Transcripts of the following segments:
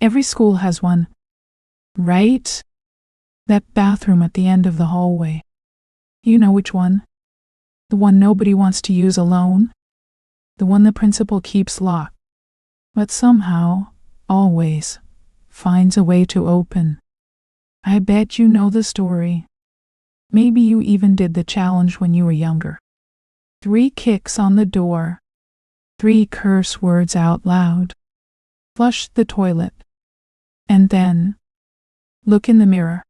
Every school has one, right? That bathroom at the end of the hallway. You know which one? The one nobody wants to use alone? The one the principal keeps locked, but somehow, always, finds a way to open. I bet you know the story. Maybe you even did the challenge when you were younger. 3 kicks on the door. 3 curse words out loud. Flush the toilet. And then, look in the mirror.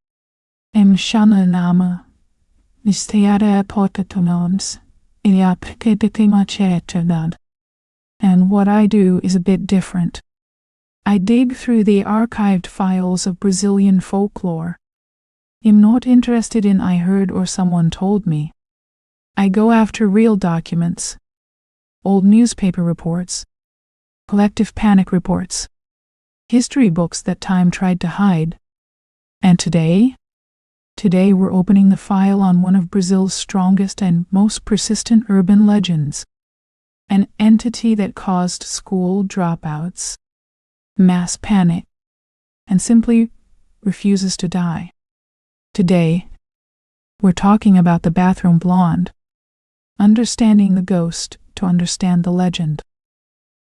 Shana nama. Nistiara potatonons. And what I do is a bit different. I dig through the archived files of Brazilian folklore. I'm not interested in I heard or someone told me. I go after real documents. Old newspaper reports. Collective panic reports. History books that time tried to hide. And today? Today we're opening the file on one of Brazil's strongest and most persistent urban legends. An entity that caused school dropouts, mass panic, and simply refuses to die. Today, we're talking about the bathroom blonde. Understanding the ghost to understand the legend.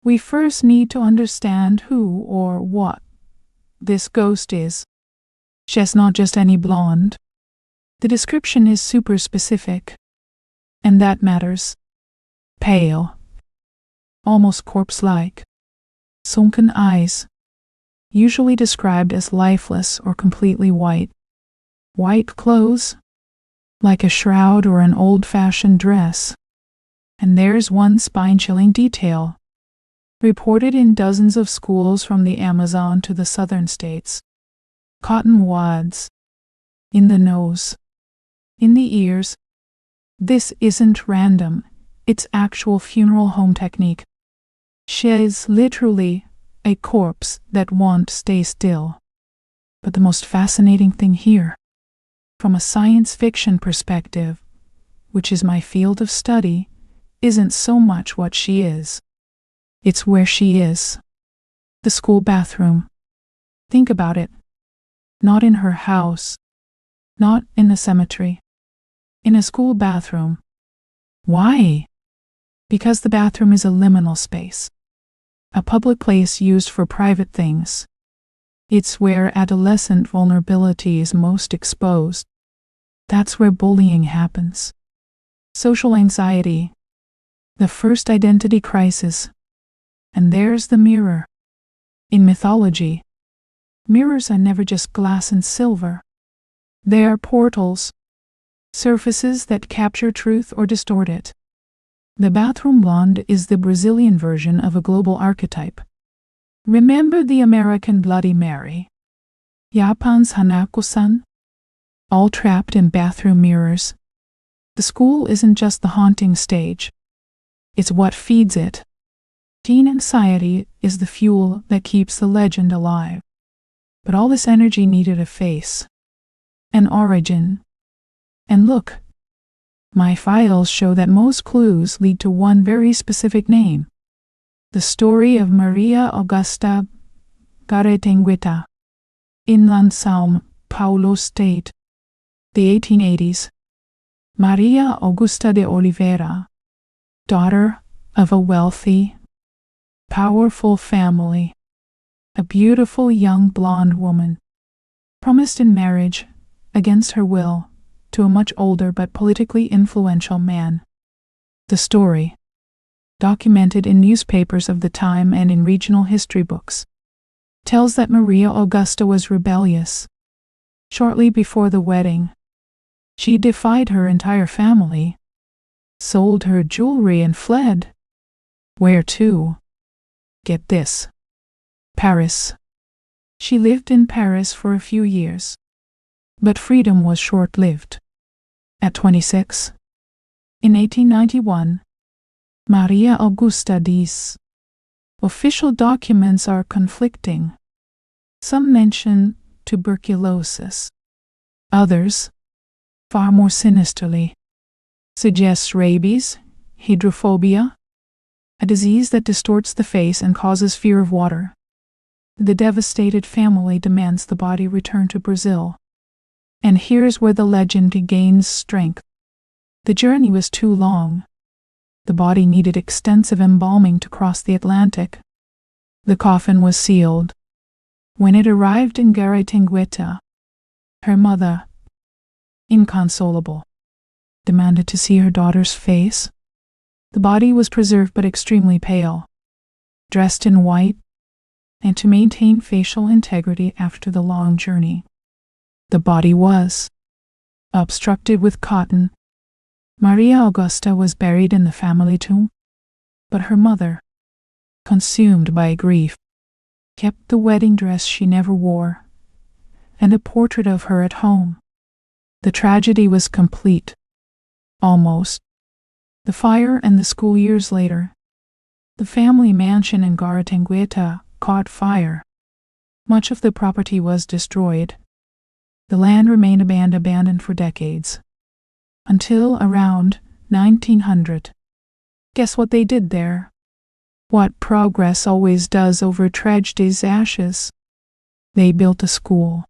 We first need to understand who or what this ghost is. She's not just any blonde. The description is super specific, and that matters. Pale, almost corpse-like, sunken eyes, usually described as lifeless or completely white. White clothes, like a shroud or an old-fashioned dress. And there's one spine-chilling detail, reported in dozens of schools from the Amazon to the southern states. Cotton wads. In the nose. In the ears. This isn't random, it's actual funeral home technique. She is literally a corpse that won't stay still. But the most fascinating thing here, from a science fiction perspective, which is my field of study, isn't so much what she is. It's where she is. The school bathroom. Think about it. Not in her house. Not in the cemetery. In a school bathroom. Why? Because the bathroom is a liminal space. A public place used for private things. It's where adolescent vulnerability is most exposed. That's where bullying happens. Social anxiety. The first identity crisis. And there's the mirror. In mythology, mirrors are never just glass and silver. They are portals. Surfaces that capture truth or distort it. The bathroom blonde is the Brazilian version of a global archetype. Remember the American Bloody Mary? Japan's Hanako-san? All trapped in bathroom mirrors. The school isn't just the haunting stage. It's what feeds it. Teen anxiety is the fuel that keeps the legend alive. But all this energy needed a face. An origin. And look, my files show that most clues lead to one very specific name. The story of Maria Augusta Guaratingueta, Inland São Paulo State, the 1880s. Maria Augusta de Oliveira, daughter of a wealthy, powerful family, a beautiful young blonde woman, promised in marriage, against her will, to a much older but politically influential man. The story, documented in newspapers of the time and in regional history books, tells that Maria Augusta was rebellious. Shortly before the wedding, she defied her entire family, sold her jewelry and fled. Where to? Get this. Paris. She lived in Paris for a few years. But freedom was short-lived. At 26, in 1891, Maria Augusta dies. Official documents are conflicting. Some mention tuberculosis. Others, far more sinisterly, suggest rabies, hydrophobia, a disease that distorts the face and causes fear of water. The devastated family demands the body return to Brazil. And here's where the legend gains strength. The journey was too long. The body needed extensive embalming to cross the Atlantic. The coffin was sealed. When it arrived in Guaratinguetá, her mother, inconsolable, demanded to see her daughter's face. The body was preserved but extremely pale, dressed in white, and to maintain facial integrity after the long journey. The body was obstructed with cotton. Maria Augusta was buried in the family tomb, but her mother, consumed by grief, kept the wedding dress she never wore and a portrait of her at home. The tragedy was complete. Almost. The fire and the school years later. The family mansion in Guaratinguetá caught fire. Much of the property was destroyed. The land remained abandoned for decades. Until around 1900. Guess what they did there? What progress always does over tragedy's ashes. They built a school.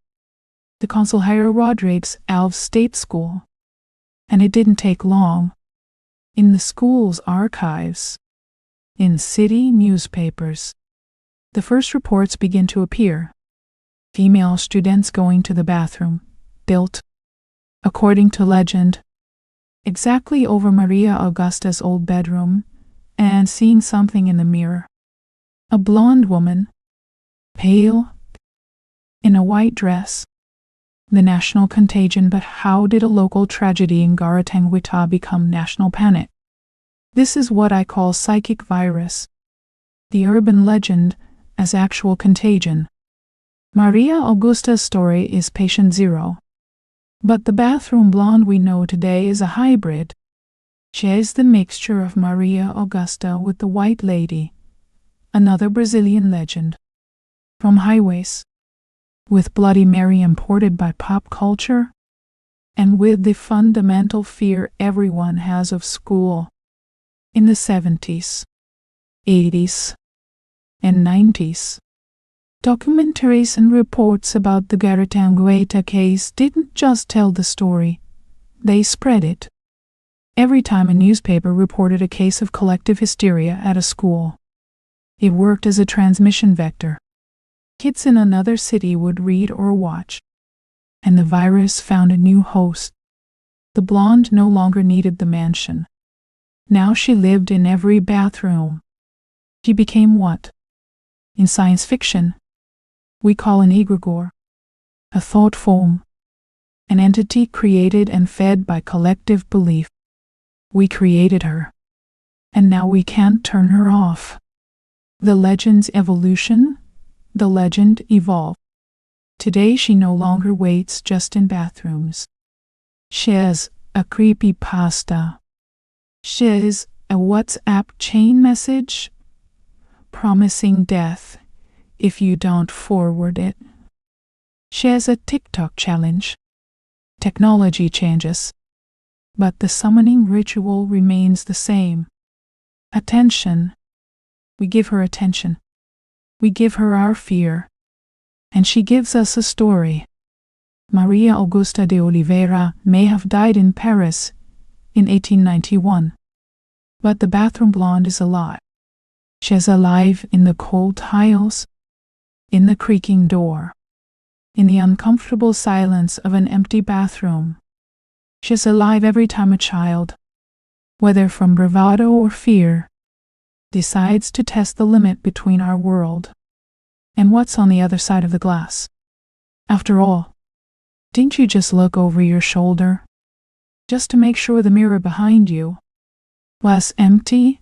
The Conselheiro Rodrigues Alves State School. And it didn't take long. In the school's archives, in city newspapers, the first reports begin to appear. Female students going to the bathroom, built, according to legend, exactly over Maria Augusta's old bedroom, and seeing something in the mirror. A blonde woman, pale, in a white dress. The national contagion. But how did a local tragedy in Guaratinguetá become national panic? This is what I call psychic virus. The urban legend as actual contagion. Maria Augusta's story is patient zero. But the bathroom blonde we know today is a hybrid. She is the mixture of Maria Augusta with the White Lady, another Brazilian legend. From highways, with Bloody Mary imported by pop culture, and with the fundamental fear everyone has of school. In the 70s, 80s, and 90s, documentaries and reports about the Guaratinguetá case didn't just tell the story, they spread it. Every time a newspaper reported a case of collective hysteria at a school, it worked as a transmission vector. Kids in another city would read or watch, and the virus found a new host. The blonde no longer needed the mansion. Now she lived in every bathroom. She became what? In science fiction, we call an egregore, a thought form, an entity created and fed by collective belief. We created her, and now we can't turn her off. The legend's evolution. The legend evolved. Today she no longer waits just in bathrooms. She's a creepypasta. She's a WhatsApp chain message promising death if you don't forward it. She's a TikTok challenge. Technology changes, but the summoning ritual remains the same. Attention. We give her attention. We give her our fear, and she gives us a story. Maria Augusta de Oliveira may have died in Paris in 1891, but the bathroom blonde is alive. She's alive in the cold tiles, in the creaking door, in the uncomfortable silence of an empty bathroom. She's alive every time a child, whether from bravado or fear, decides to test the limit between our world and what's on the other side of the glass. After all, didn't you just look over your shoulder, just to make sure the mirror behind you was empty?